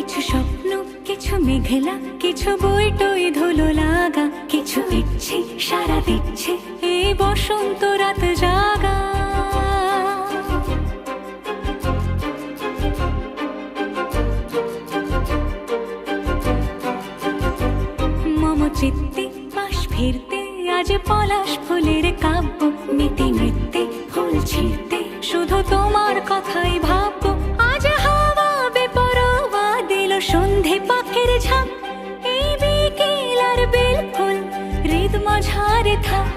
কিছু স্বপ্ন, কিছু মেঘলা, কিছু বই টই ধুলো লাগা, কিছু ইচ্ছে সারা দিচ্ছে এই বসন্ত রাত জাগা। মম চিত্তে পাশ ফিরতে আজ পলাশ ফুলের কাব্য, মেতে নৃত্যে ফুল ছিঁড়তে শুধু তোমার কথাই ভাববো। আজ হাওয়া বেপরোয়া দিল সন্ধে পাখির ঝাঁক, এই বিকেল আর বেল ফুল হৃদ মাঝারে থাক।